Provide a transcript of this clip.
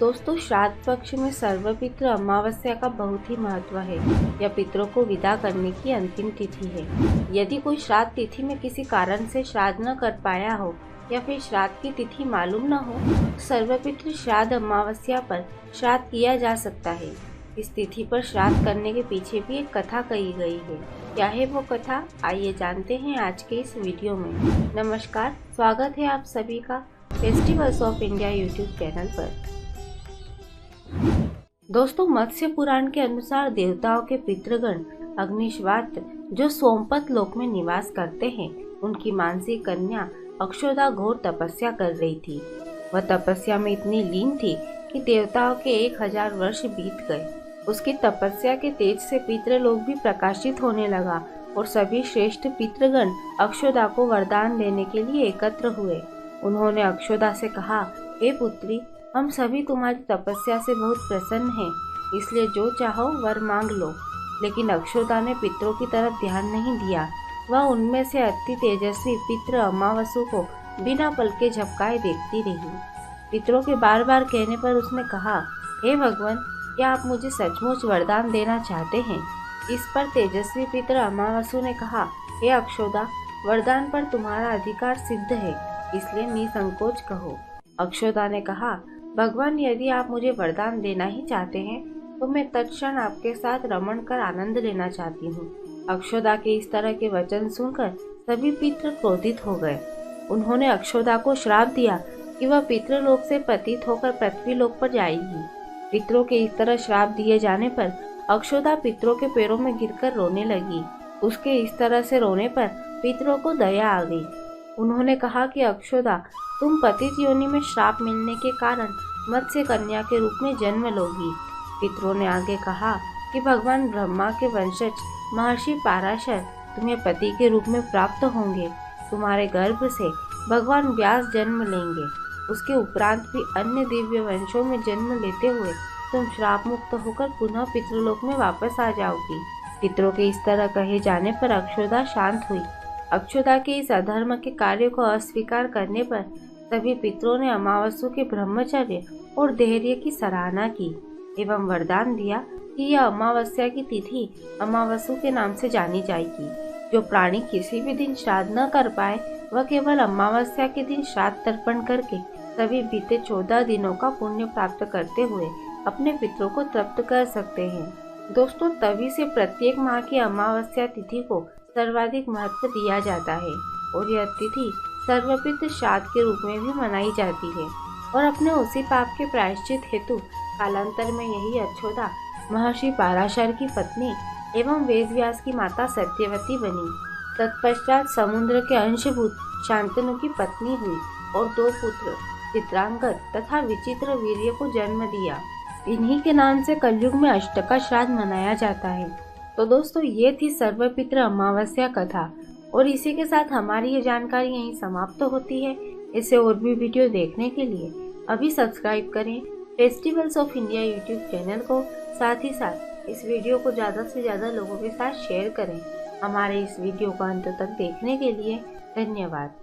दोस्तों, श्राद्ध पक्ष में सर्वपितृ अमावस्या का बहुत ही महत्व है। यह पितरों को विदा करने की अंतिम तिथि है। यदि कोई श्राद्ध तिथि में किसी कारण से श्राद्ध न कर पाया हो या फिर श्राद्ध की तिथि मालूम न हो, तो सर्वपितृ श्राद्ध अमावस्या पर श्राद्ध किया जा सकता है। इस तिथि पर श्राद्ध करने के पीछे भी एक कथा कही गई है। क्या है वो कथा, आइए जानते हैं आज के इस वीडियो में। नमस्कार, स्वागत है आप सभी का festivals of India YouTube channel पर। दोस्तों, मत्स्य पुराण के अनुसार देवताओं के पितृगण अग्निश्वात्र जो सोमपत लोक में निवास करते हैं, उनकी मानसी कन्या अक्षोदा घोर तपस्या कर रही थी। वह तपस्या में इतनी लीन थी कि देवताओं के 1000 वर्ष बीत गए। उसकी तपस्या के तेज से पितृलोक भी प्रकाशित होने लगा और सभी श्रेष्ठ पितृगण अक्षोदा को वरदान देने के लिए एकत्र हुए। उन्होंने अक्षोदा से कहा, हे पुत्री, हम सभी तुम्हारी तपस्या से बहुत प्रसन्न हैं, इसलिए जो चाहो वर मांग लो। लेकिन अक्षोदा ने पितरों की तरफ ध्यान नहीं दिया। वह उनमें से अति तेजस्वी पितृ अमावसु को बिना पलके झपकाए देखती रही। पितरों के बार बार कहने पर उसने कहा, हे भगवान, क्या आप मुझे सचमुच वरदान देना चाहते हैं? इस पर तेजस्वी पितृ अमावसु ने कहा, हे अक्षोदा, वरदान पर तुम्हारा अधिकार सिद्ध है, इसलिए निसंकोच कहो। अक्षोदा ने कहा, भगवान, यदि आप मुझे वरदान देना ही चाहते हैं तो मैं तत्क्षण आपके साथ रमण कर आनंद लेना चाहती हूँ। अक्षोदा के इस तरह के वचन सुनकर सभी पितृ क्रोधित हो गए। उन्होंने अक्षोदा को श्राप दिया कि वह पितृलोक से पतित होकर पृथ्वीलोक पर जाएगी। पितरों के इस तरह श्राप दिए जाने पर अक्षोदा पितरों के पैरों में गिरकर रोने लगी। उसके इस तरह से रोने पर पितरों को दया आ गई। उन्होंने कहा कि अक्षोदा, तुम पतित योनि में श्राप मिलने के कारण मत्स्य कन्या के रूप में जन्म लोगी। पितरों ने आगे कहा कि भगवान ब्रह्मा के वंशज महर्षि पाराशर तुम्हें पति के रूप में प्राप्त होंगे। तुम्हारे गर्भ से भगवान व्यास जन्म लेंगे। उसके उपरांत भी अन्य दिव्य वंशों में जन्म लेते हुए तुम श्राप मुक्त होकर पुनः पितृलोक में वापस आ जाओगी। पितरों के इस तरह कहे जाने पर अक्षोदा शांत हुई। अक्षोदा के इस अधर्म के कार्य को अस्वीकार करने पर सभी पितरों ने अमावसु के ब्रह्मचर्य और धैर्य की सराहना की एवं वरदान दिया कि यह अमावस्या की तिथि अमावसु के नाम से जानी जाएगी। जो प्राणी किसी भी दिन श्राद्ध न कर पाए, वह केवल अमावस्या के दिन श्राद्ध तर्पण करके सभी बीते 14 दिनों का पुण्य प्राप्त करते हुए अपने पितरों को तृप्त कर सकते हैं। दोस्तों, तभी से प्रत्येक माह की अमावस्या तिथि को सर्वाधिक महत्व दिया जाता है और यह तिथि सर्वपितृ श्राद्ध के रूप में भी मनाई जाती है। और अपने उसी पाप के प्रायश्चित हेतु कालांतर में यही अक्षोदा महर्षि पाराशर की पत्नी एवं वेदव्यास की माता सत्यवती बनी। तत्पश्चात समुद्र के अंशभूत शांतनु की पत्नी हुई और 2 पुत्र चित्रांगद तथा विचित्र वीर्य को जन्म दिया। इन्हीं के नाम से कलयुग में अष्टका श्राद्ध मनाया जाता है। तो दोस्तों, ये थी सर्वपितृ अमावस्या कथा और इसी के साथ हमारी ये जानकारी यहीं समाप्त होती है। इसे और भी वीडियो देखने के लिए अभी सब्सक्राइब करें festivals of India YouTube channel को। साथ ही साथ इस वीडियो को ज़्यादा से ज़्यादा लोगों के साथ शेयर करें। हमारे इस वीडियो को अंत तक देखने के लिए धन्यवाद।